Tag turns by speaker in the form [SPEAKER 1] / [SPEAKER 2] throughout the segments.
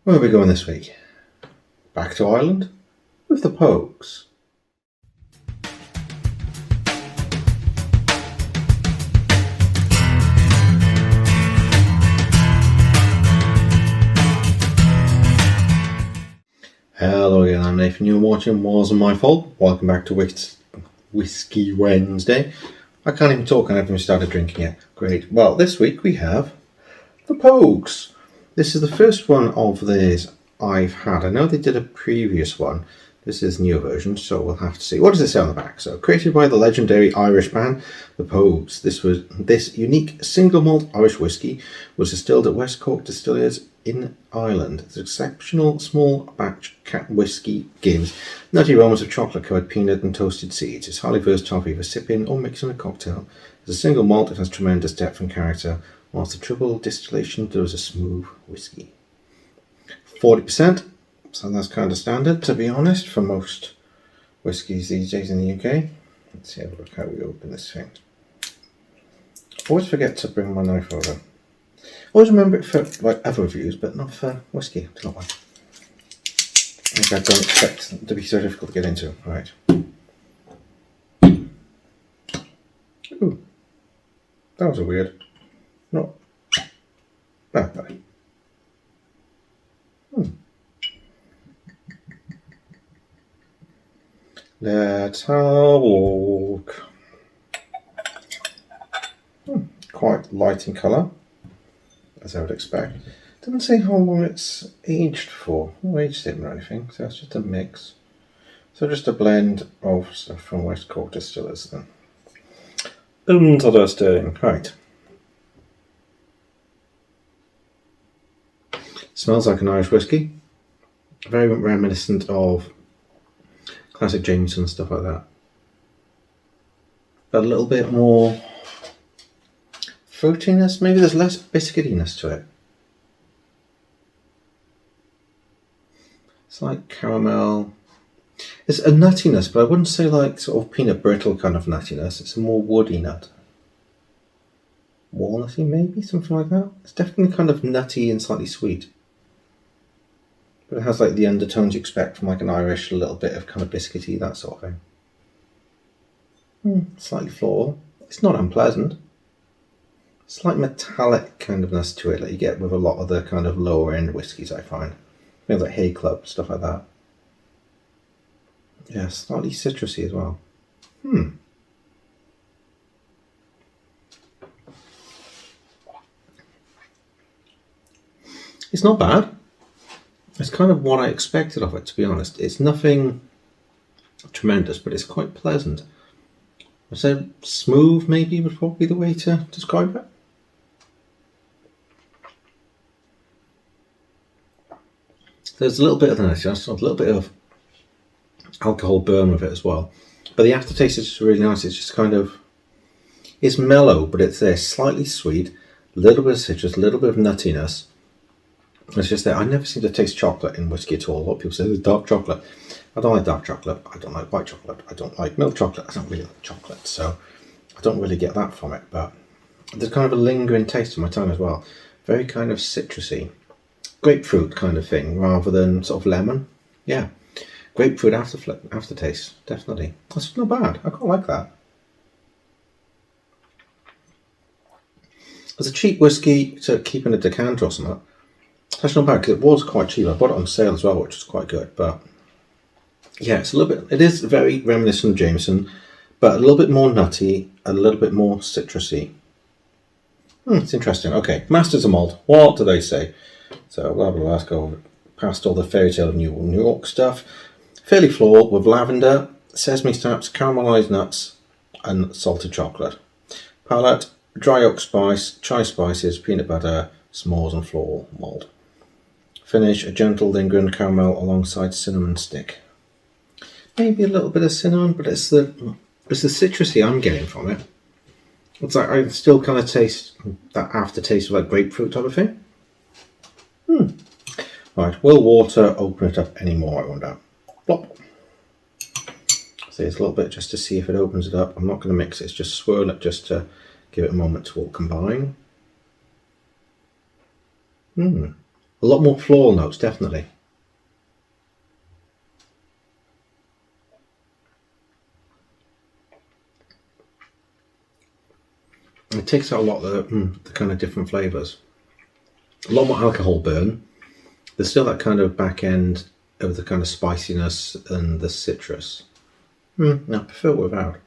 [SPEAKER 1] Where are we going this week? Back to Ireland with the Pogues. Hello again, I'm Nathan. You're watching Wasn't My Fault. Welcome back to Whiskey Wednesday. I can't even talk and I haven't even started drinking yet. Great. Well, this week we have the Pogues. This is the first one of these I've had. I know they did a previous one. This is the new version, so we'll have to see. What does it say on the back? So, created by the legendary Irish band, the Pogues. This unique single malt Irish whiskey was distilled at West Cork Distillers in Ireland. This exceptional small batch whiskey gives nutty aromas of chocolate-covered peanut and toasted seeds. It's highly versatile for either sipping or mixing a cocktail. As a single malt, it has tremendous depth and character, whilst the triple distillation delivers a smooth whiskey. 40%, so that's kind of standard, to be honest, for most whiskies these days in the UK. Let's have a look how we open this thing. Always forget to bring my knife over. Always remember it for other reviews, but not for whiskey. I don't know why. I don't expect them to be so difficult to get into. Right. Ooh, that was a weird. No. Bye. Let's have a look. Quite light in colour, as I would expect. Doesn't say how long it's aged for. No age statement or anything, so it's just a mix. So just a blend of stuff from West Cork Distillers then. Interesting. Right. Smells like an Irish whiskey. Very reminiscent of classic Jameson, stuff like that. But a little bit more fruitiness, maybe there's less biscuitiness to it. It's like caramel. It's a nuttiness, but I wouldn't say like sort of peanut brittle kind of nuttiness. It's a more woody nut. Walnutty maybe, something like that. It's definitely kind of nutty and slightly sweet. But it has like the undertones you expect from like an Irish, a little bit of kind of biscuity, that sort of thing. Slightly floral. It's not unpleasant. Slight metallic kind of ness to it, like you get with a lot of the kind of lower end whiskies, I find. Things like Hay Club, stuff like that. Yeah, slightly citrusy as well. It's not bad. It's kind of what I expected of it, to be honest. It's nothing tremendous, but it's quite pleasant. I'd say smooth, maybe, would probably be the way to describe it. There's a little bit of the nuttiness, a little bit of alcohol burn with it as well. But the aftertaste is just really nice. It's just kind of, it's mellow, but it's there, slightly sweet, a little bit of citrus, a little bit of nuttiness. It's just that I never seem to taste chocolate in whiskey at all. A lot of people say there's dark chocolate. I don't like dark chocolate. I don't like white chocolate. I don't like milk chocolate. I don't really like chocolate, so I don't really get that from it. But there's kind of a lingering taste in my tongue as well. Very kind of citrusy. Grapefruit kind of thing, rather than sort of lemon. Yeah, grapefruit aftertaste, definitely. That's not bad. I quite like that. As a cheap whiskey to keep in a decanter or something, that's not bad because it was quite cheap. I bought it on sale as well, which is quite good. But yeah, it's a little bit. It is very reminiscent of Jameson, but a little bit more nutty, a little bit more citrusy. It's interesting. Okay, Masters of Malt. What do they say? So blah blah blah. Let's go past all the fairy tale of New York stuff. Fairly floral with lavender, sesame snaps, caramelized nuts, and salted chocolate. Palate: dry oak spice, chai spices, peanut butter, s'mores, and floral malt. Finish: a gentle lingering caramel alongside cinnamon stick. Maybe a little bit of cinnamon, but it's the citrusy I'm getting from it. It's like I still kind of taste that aftertaste of like grapefruit type of thing. Right, will water open it up anymore, I wonder? Plop. See, it's a little bit just to see if it opens it up. I'm not going to mix it, it's just swirl it just to give it a moment to all combine. A A lot more floral notes, definitely. It takes out a lot of the kind of different flavours. A lot more alcohol burn. There's still that kind of back end of the kind of spiciness and the citrus. No, I prefer it without.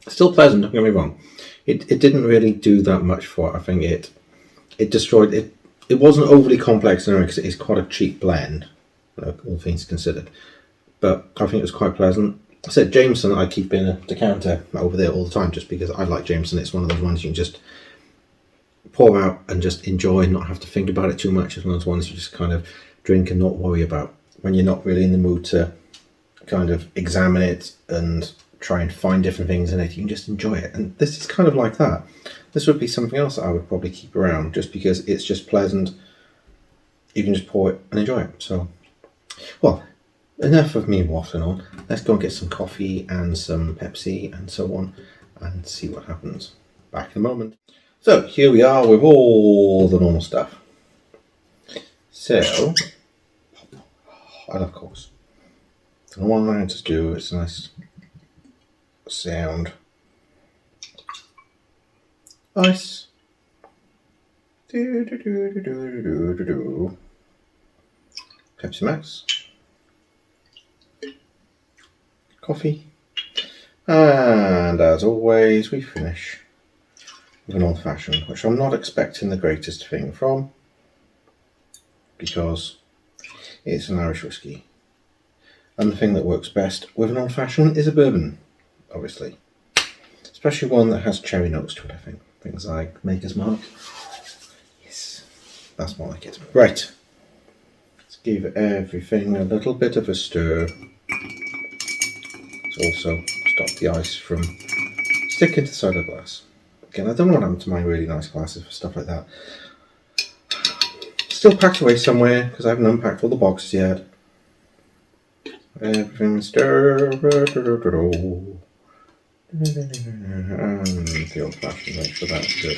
[SPEAKER 1] Still pleasant, don't get me wrong. It didn't really do that much for it. I think it destroyed it. It wasn't overly complex anyway because it is quite a cheap blend, all things considered. But I think it was quite pleasant. I said Jameson, I keep in a decanter over there all the time just because I like Jameson. It's one of those ones you can just pour out and just enjoy and not have to think about it too much. It's one of those ones you just kind of drink and not worry about when you're not really in the mood to kind of examine it and try and find different things in it. You can just enjoy it, and this is kind of like that. This would be something else that I would probably keep around just because it's just pleasant. You can just pour it and enjoy it. So, well, enough of me waffling on. Let's go and get some coffee and some Pepsi and so on and see what happens. Back in a moment. So here we are with all the normal stuff. So, I love Pogues. And all I'm going to do is a nice sound. Ice. Pepsi Max. Coffee. And as always, we finish with an old fashioned, which I'm not expecting the greatest thing from because it's an Irish whiskey. And the thing that works best with an old fashioned is a bourbon, obviously. Especially one that has cherry notes to it, I think. Things like Maker's Mark. Yes, that's more like it. Right. Let's give everything a little bit of a stir. Let's also stop the ice from sticking to the side of the glass. Again, I don't know what happened to my really nice glasses for stuff like that. Still packed away somewhere because I haven't unpacked all the boxes yet. Everything stir. And the old fashioned, make sure that's good.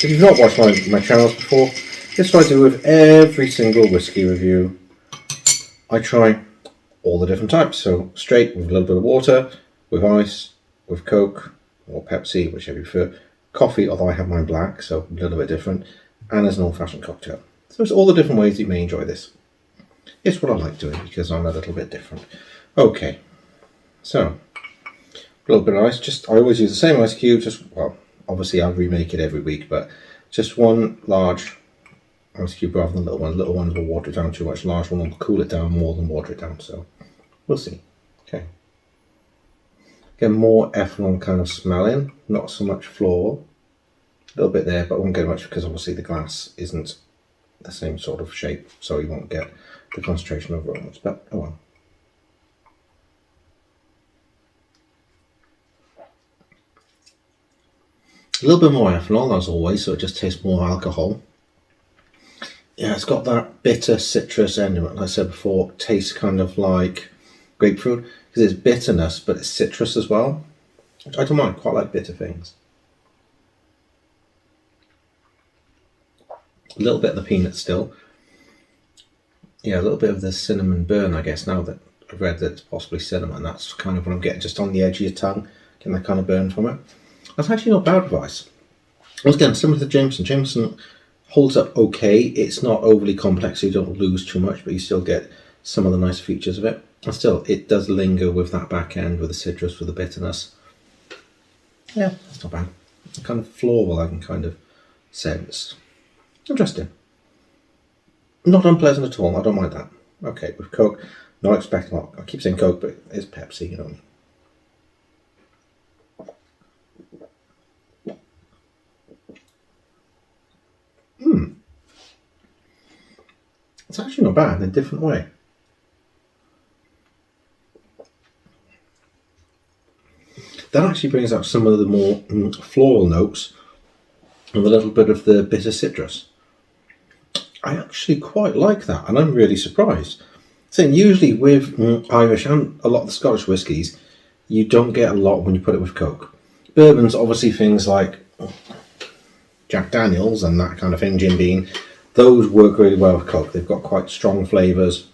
[SPEAKER 1] If you've not watched my channels before, this is what I do with every single whiskey review. I try all the different types. So straight with a little bit of water, with ice, with Coke or Pepsi, whichever you prefer. Coffee, although I have mine black, so a little bit different. And as an old fashioned cocktail. So it's all the different ways that you may enjoy this. It's what I like doing because I'm a little bit different. Okay, so a little bit of ice. I always use the same ice cube. Well, obviously I remake it every week, but just one large ice cube rather than little ones. Little ones will water it down too much. Large one will cool it down more than water it down. So we'll see. Okay. Get more ethanol kind of smelling, not so much floral. A little bit there, but I won't get much because obviously the glass isn't the same sort of shape, so you won't get the concentration of aromas. But oh well. A little bit more ethanol as always, so it just tastes more alcohol. Yeah, it's got that bitter citrus end of it. Like I said before, it tastes kind of like grapefruit because it's bitterness, but it's citrus as well. Which I don't mind. Quite like bitter things. A little bit of the peanut still. Yeah, a little bit of the cinnamon burn, I guess, now that I've read that it's possibly cinnamon. That's kind of what I'm getting, just on the edge of your tongue, getting that kind of burn from it. That's actually not bad advice. Once again, similar to Jameson. Jameson holds up okay. It's not overly complex, so you don't lose too much, but you still get some of the nice features of it. And still, it does linger with that back end, with the citrus, with the bitterness. Yeah, that's not bad. Kind of floral I can kind of sense. Interesting. Not unpleasant at all. I don't mind that. Okay, with Coke, not expecting a lot. I keep saying Coke, but it's Pepsi, you know. It's actually not bad in a different way. That actually brings out some of the more floral notes with a little bit of the bitter citrus. I actually quite like that, and I'm really surprised. Saying usually with Irish and a lot of the Scottish whiskies, you don't get a lot when you put it with Coke. Bourbons, obviously things like Jack Daniels and that kind of thing, Jim Beam, those work really well with Coke. They've got quite strong flavours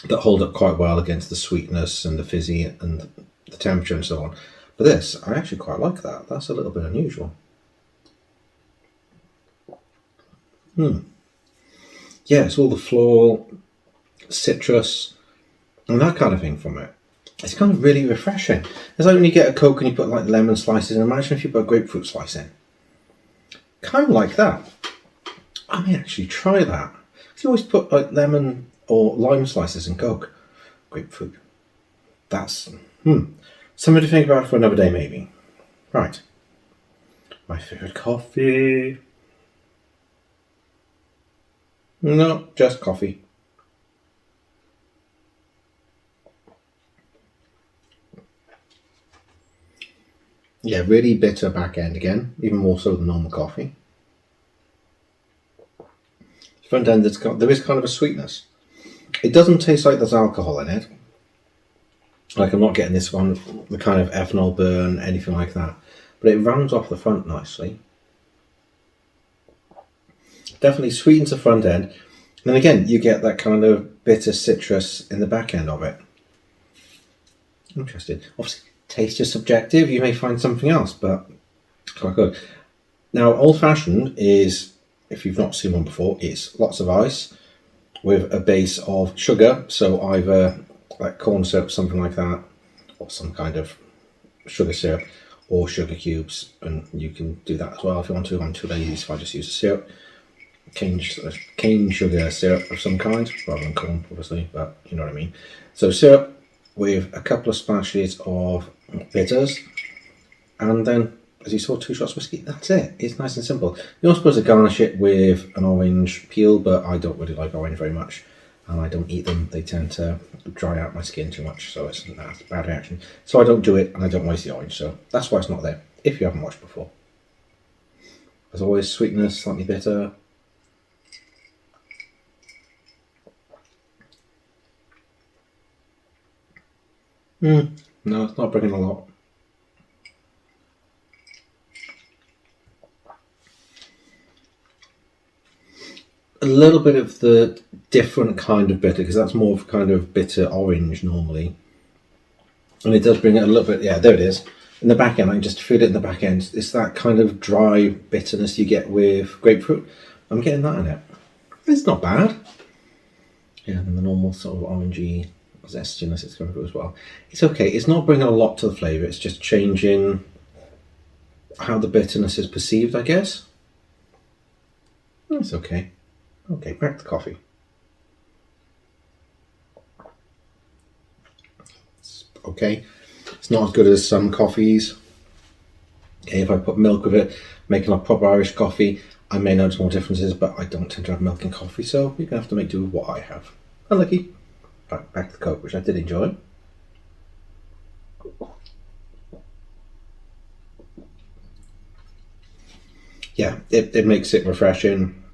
[SPEAKER 1] that hold up quite well against the sweetness and the fizzy and the temperature and so on. But this, I actually quite like that. That's a little bit unusual. Yeah, it's all the floral, citrus, and that kind of thing from it. It's kind of really refreshing. It's like when you get a Coke and you put like lemon slices in. Imagine if you put a grapefruit slice in. Kind of like that. I may actually try that. You always put like lemon or lime slices in Coke. Grapefruit. That's something to think about for another day, maybe. Right. My favourite coffee. No, just coffee. Yeah, really bitter back end again, even more so than normal coffee. Front end, there is kind of a sweetness. It doesn't taste like there's alcohol in it. Like I'm not getting this one, the kind of ethanol burn, anything like that. But it rounds off the front nicely. Definitely sweetens the front end. And then again, you get that kind of bitter citrus in the back end of it. Interesting. Obviously, taste is subjective. You may find something else, but quite good. Now, old fashioned is, if you've not seen one before, it's lots of ice with a base of sugar. So either like corn syrup, something like that, or some kind of sugar syrup, or sugar cubes. And you can do that as well if you want to. I'm too lazy, so I just use the syrup. Cane sugar syrup of some kind, rather than corn, obviously, but you know what I mean. So syrup with a couple of splashes of bitters, and then, as you saw, 2 shots of whiskey. That's it. It's nice and simple. You're not supposed to garnish it with an orange peel, but I don't really like orange very much, and I don't eat them. They tend to dry out my skin too much, so it's a bad reaction. So I don't do it, and I don't waste the orange, so that's why it's not there, if you haven't watched before. As always, sweetness, slightly bitter. No, it's not bringing a lot. A little bit of the different kind of bitter, because that's more of kind of bitter orange normally. And it does bring it a little bit, yeah, there it is. In the back end, I can just feel it in the back end. It's that kind of dry bitterness you get with grapefruit. I'm getting that in it. It's not bad. Yeah, and the normal sort of orangey zestiness it's going through as well. It's okay. It's not bringing a lot to the flavour. It's just changing how the bitterness is perceived, I guess. It's okay. Okay, back to coffee. It's okay. It's not as good as some coffees. Okay, if I put milk with it, making a proper Irish coffee, I may notice more differences, but I don't tend to have milk in coffee, so you're going to have to make do with what I have. Unlucky. Right, back to the Coke, which I did enjoy. Yeah, it makes it refreshing,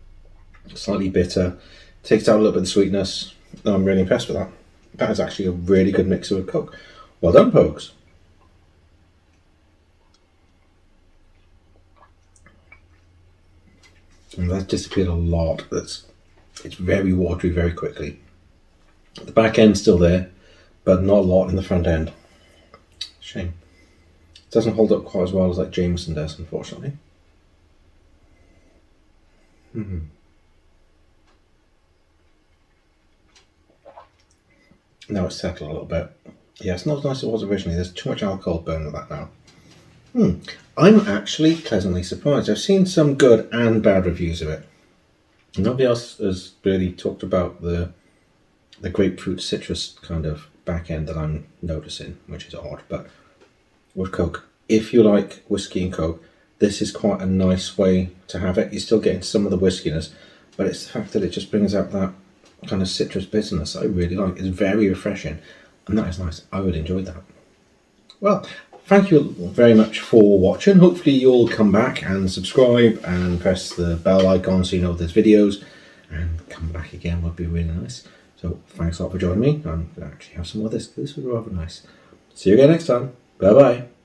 [SPEAKER 1] slightly bitter, takes out a little bit of the sweetness. I'm really impressed with that. That is actually a really good mixer with Coke. Well done, Pogues. And that disappeared a lot. It's very watery very quickly. The back end's still there, but not a lot in the front end. Shame. It doesn't hold up quite as well as like Jameson does, unfortunately. Now it's settled a little bit. Yeah, it's not as nice as it was originally. There's too much alcohol burn with that now. I'm actually pleasantly surprised. I've seen some good and bad reviews of it. Nobody else has really talked about the grapefruit citrus kind of back end that I'm noticing, which is odd. But with Coke, if you like whiskey and Coke, this is quite a nice way to have it. You're still getting some of the whiskiness, but it's the fact that it just brings out that kind of citrus bitterness I really like. It's very refreshing, and that is nice. I would enjoy that. Well, thank you very much for watching. Hopefully you'll come back and subscribe and press the bell icon so you know there's videos, and come back again would be really nice. So thanks a lot for joining me. I'm going to actually have some more of this. This was rather nice. See you again next time. Bye bye.